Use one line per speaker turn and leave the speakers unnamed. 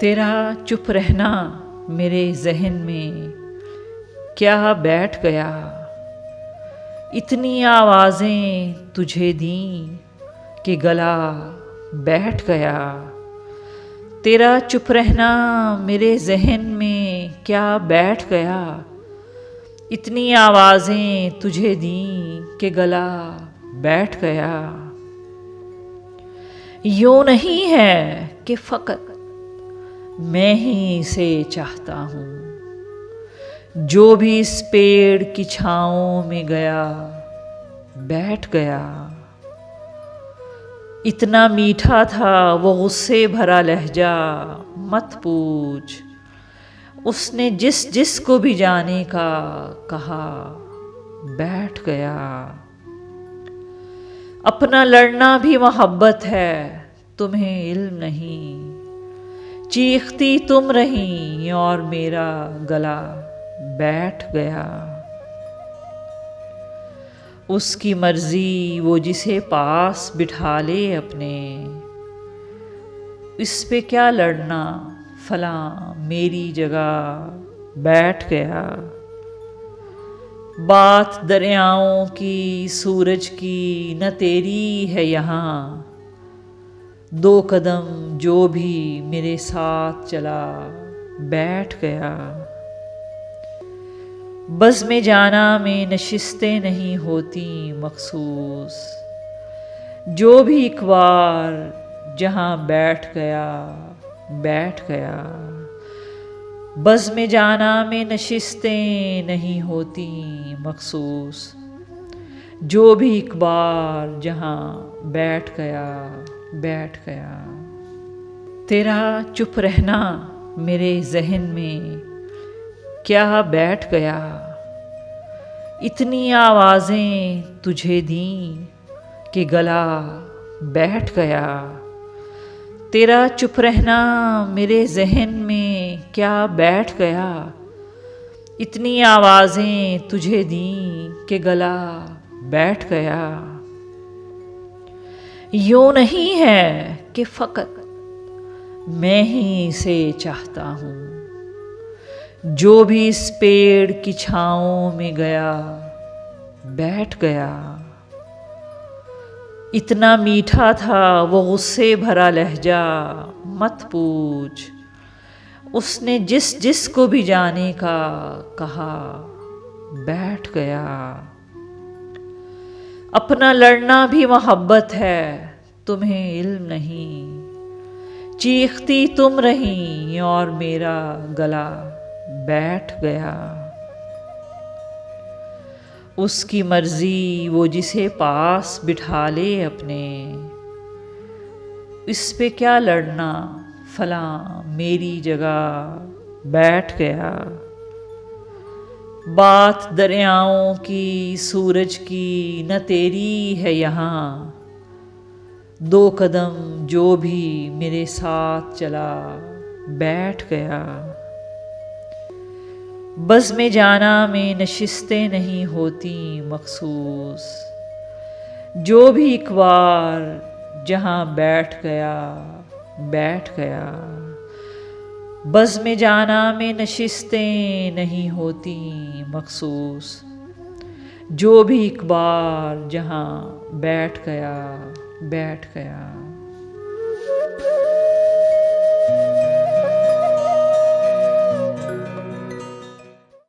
तेरा चुप रहना मेरे ज़हन में क्या बैठ गया। इतनी आवाज़ें तुझे दी कि गला बैठ गया। तेरा चुप रहना मेरे ज़हन में क्या बैठ गया। इतनी आवाज़ें तुझे दी कि गला बैठ गया। यूँ नहीं है कि फ़कत मैं ही इसे चाहता हूँ। जो भी इस पेड़ की छाँव में गया बैठ गया। इतना मीठा था वो गुस्से भरा लहजा, मत पूछ। उसने जिस जिस को भी जाने का कहा बैठ गया। अपना लड़ना भी मोहब्बत है, तुम्हें इल्म नहीं। चीखती तुम रही और मेरा गला बैठ गया। उसकी मर्जी वो जिसे पास बिठा ले अपने, इस पे क्या लड़ना, फलां मेरी जगह बैठ गया। बात दरियाओं की सूरज की न तेरी है यहाँ। दो कदम जो भी मेरे साथ चला बैठ गया। बज़्म जाना में नशिस्तें नहीं होती मखसूस। जो भी एक बार जहाँ बैठ गया बैठ गया। बज़्म जाना में नशिस्तें नहीं होती मखसूस। जो भी एक बार जहाँ बैठ गया बैठ गया। तेरा चुप रहना मेरे ज़हन में क्या बैठ गया। इतनी आवाज़ें तुझे दी कि गला बैठ गया। तेरा चुप रहना मेरे ज़हन में क्या बैठ गया। इतनी आवाज़ें तुझे दी कि गला बैठ गया। यूँ नहीं है कि फ़कत मैं ही इसे चाहता हूँ। जो भी इस पेड़ की छाँव में गया बैठ गया। इतना मीठा था वो गुस्से भरा लहजा, मत पूछ। उसने जिस जिस को भी जाने का कहा बैठ गया। अपना लड़ना भी मोहब्बत है, तुम्हें इल्म नहीं। चीखती तुम रही और मेरा गला बैठ गया। उसकी मर्जी वो जिसे पास बिठा ले अपने, इस पे क्या लड़ना, फलां मेरी जगह बैठ गया। बात दरियाओं की सूरज की न तेरी है यहाँ। दो कदम जो भी मेरे साथ चला बैठ गया। बज़्म जाना में नशिस्तें नहीं होती मखसूस। जो भी एक बार जहाँ बैठ गया बैठ गया। बज़्म जाना में नशिस्तें नहीं होती मखसूस। जो भी एक बार जहाँ बैठ गया बैठ गया।